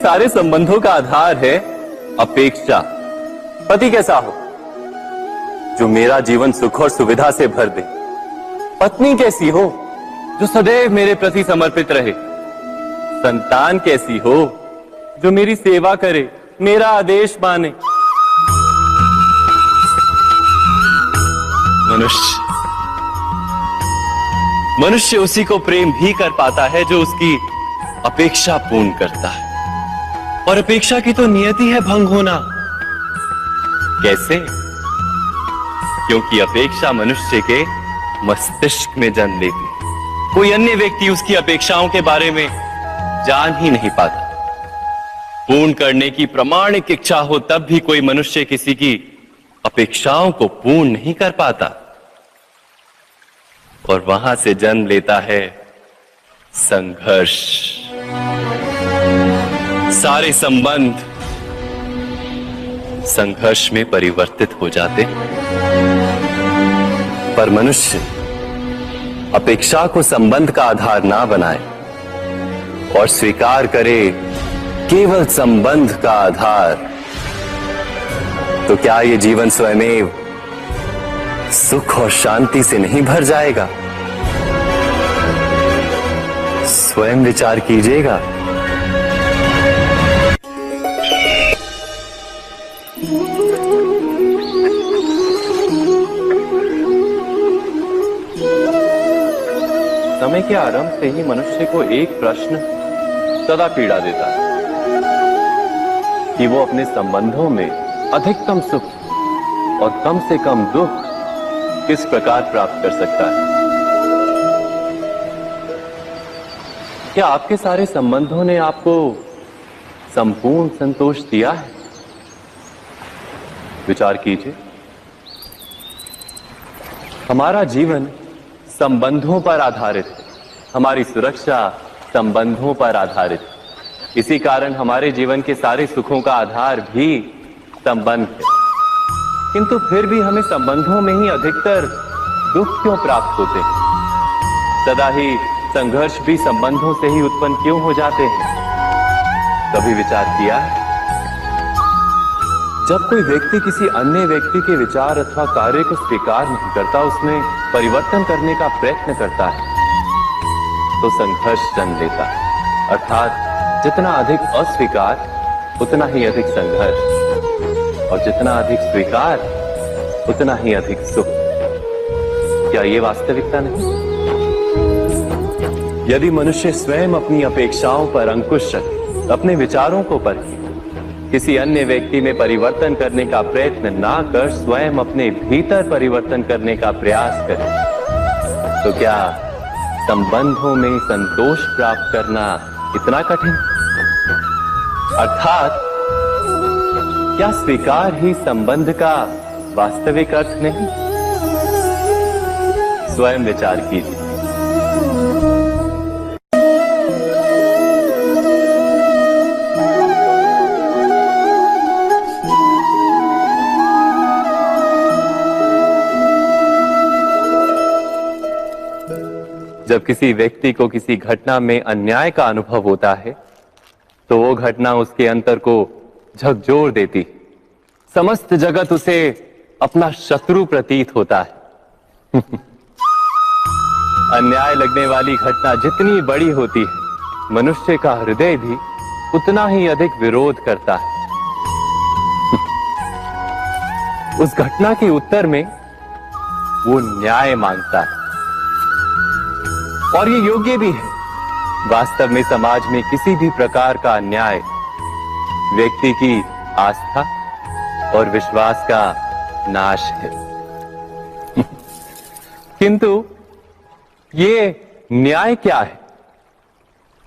सारे संबंधों का आधार है अपेक्षा। पति कैसा हो जो मेरा जीवन सुख और सुविधा से भर दे। पत्नी कैसी हो जो सदैव मेरे प्रति समर्पित रहे। संतान कैसी हो जो मेरी सेवा करे, मेरा आदेश माने। मनुष्य उसी को प्रेम भी कर पाता है जो उसकी अपेक्षा पूर्ण करता है, और अपेक्षा की तो नियति है भंग होना। कैसे? क्योंकि अपेक्षा मनुष्य के मस्तिष्क में जन्म लेती है। कोई अन्य व्यक्ति उसकी अपेक्षाओं के बारे में जान ही नहीं पाता। पूर्ण करने की प्रामाणिक इच्छा हो तब भी कोई मनुष्य किसी की अपेक्षाओं को पूर्ण नहीं कर पाता, और वहां से जन्म लेता है संघर्ष। सारे संबंध संघर्ष में परिवर्तित हो जाते, पर मनुष्य अपेक्षा को संबंध का आधार ना बनाए और स्वीकार करे केवल संबंध का आधार, तो क्या ये जीवन स्वयमेव सुख और शांति से नहीं भर जाएगा? स्वयं विचार कीजिएगा। समय के आरंभ से ही मनुष्य को एक प्रश्न सदा पीड़ा देता है कि वो अपने संबंधों में अधिकतम सुख और कम से कम दुख किस प्रकार प्राप्त कर सकता है। क्या आपके सारे संबंधों ने आपको संपूर्ण संतोष दिया है? विचार कीजिए। हमारा जीवन संबंधों पर आधारित है, हमारी सुरक्षा संबंधों पर आधारित है। इसी कारण हमारे जीवन के सारे सुखों का आधार भी संबंध है। किंतु फिर भी हमें संबंधों में ही अधिकतर दुख क्यों प्राप्त होते हैं? सदा ही संघर्ष भी संबंधों से ही उत्पन्न क्यों हो जाते हैं? कभी विचार किया है? जब कोई व्यक्ति किसी अन्य व्यक्ति के विचार अथवा कार्य को स्वीकार नहीं करता, उसमें परिवर्तन करने का प्रयत्न करता है, तो संघर्ष जन्म लेता है। अर्थात जितना अधिक अस्वीकार उतना ही अधिक संघर्ष, और जितना अधिक स्वीकार उतना ही अधिक सुख। क्या ये वास्तविकता नहीं? यदि मनुष्य स्वयं अपनी अपेक्षाओं पर अंकुश रखे, अपने विचारों को परखे, किसी अन्य व्यक्ति में परिवर्तन करने का प्रयत्न ना कर स्वयं अपने भीतर परिवर्तन करने का प्रयास करे, तो क्या संबंधों में संतोष प्राप्त करना इतना कठिन? अर्थात क्या स्वीकार ही संबंध का वास्तविक अर्थ नहीं? स्वयं विचार कीजिए। जब किसी व्यक्ति को किसी घटना में अन्याय का अनुभव होता है, तो वो घटना उसके अंतर को झकझोर देती। समस्त जगत उसे अपना शत्रु प्रतीत होता है। अन्याय लगने वाली घटना जितनी बड़ी होती है, मनुष्य का हृदय भी उतना ही अधिक विरोध करता है। उस घटना के उत्तर में वो न्याय मांगता है, और ये योग्य भी है। वास्तव में समाज में किसी भी प्रकार का अन्याय व्यक्ति की आस्था और विश्वास का नाश है। किंतु ये न्याय क्या है?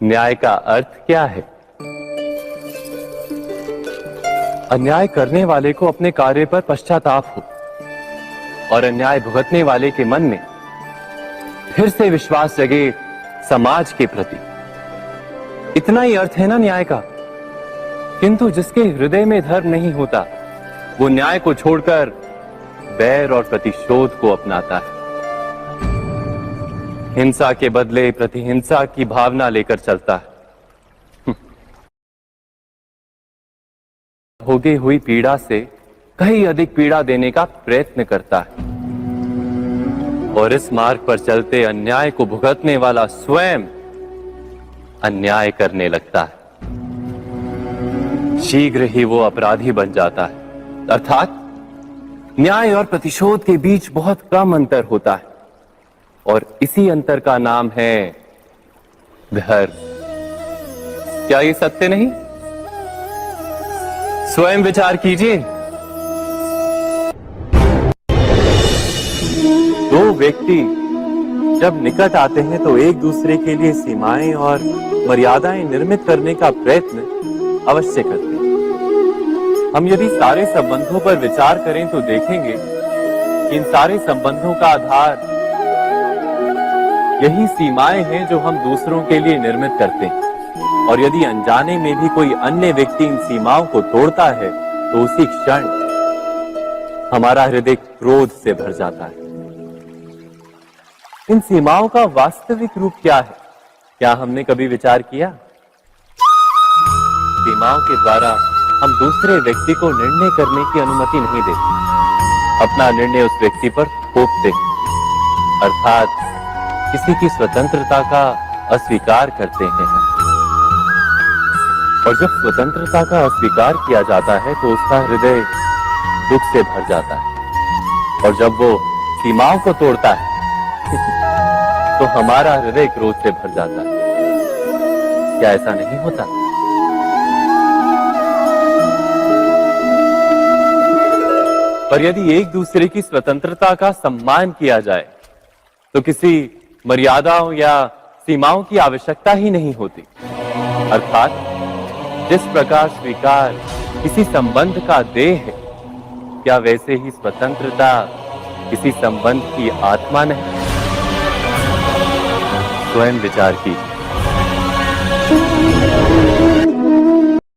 न्याय का अर्थ क्या है? अन्याय करने वाले को अपने कार्य पर पश्चाताप हो, और अन्याय भुगतने वाले के मन में फिर से विश्वास जगे समाज के प्रति। इतना ही अर्थ है ना न्याय का। किंतु जिसके हृदय में धर्म नहीं होता, वो न्याय को छोड़कर बैर और प्रतिशोध को अपनाता है। हिंसा के बदले प्रतिहिंसा की भावना लेकर चलता है। भोगी हुई पीड़ा से कहीं अधिक पीड़ा देने का प्रयत्न करता है, और इस मार्ग पर चलते अन्याय को भुगतने वाला स्वयं अन्याय करने लगता है। शीघ्र ही वो अपराधी बन जाता है, अर्थात न्याय और प्रतिशोध के बीच बहुत कम अंतर होता है, और इसी अंतर का नाम है धर्म। क्या ये सत्य नहीं? स्वयं विचार कीजिए। दो व्यक्ति जब निकट आते हैं तो एक दूसरे के लिए सीमाएं और मर्यादाएं निर्मित करने का प्रयत्न अवश्य करते हैं। हम यदि सारे संबंधों पर विचार करें तो देखेंगे कि इन सारे संबंधों का आधार यही सीमाएं हैं जो हम दूसरों के लिए निर्मित करते हैं, और यदि अनजाने में भी कोई अन्य व्यक्ति इन सीमाओं को तोड़ता है तो उसी क्षण हमारा हृदय क्रोध से भर जाता है। इन सीमाओं का वास्तविक रूप क्या है? क्या हमने कभी विचार किया? सीमाओं के द्वारा हम दूसरे व्यक्ति को निर्णय करने की अनुमति नहीं देते, अपना निर्णय उस व्यक्ति पर थोपते हैं, अर्थात किसी की स्वतंत्रता का अस्वीकार करते हैं। और जब स्वतंत्रता का अस्वीकार किया जाता है तो उसका हृदय दुख से भर जाता है, और जब वो सीमाओं को तोड़ता है तो हमारा हृदय क्रोध से भर जाता है। क्या ऐसा नहीं होता? पर यदि एक दूसरे की स्वतंत्रता का सम्मान किया जाए तो किसी मर्यादाओं या सीमाओं की आवश्यकता ही नहीं होती, अर्थात जिस प्रकार स्वीकार किसी संबंध का देह है, क्या वैसे ही स्वतंत्रता किसी संबंध की आत्मा नहीं? स्वयं विचार कीजिए।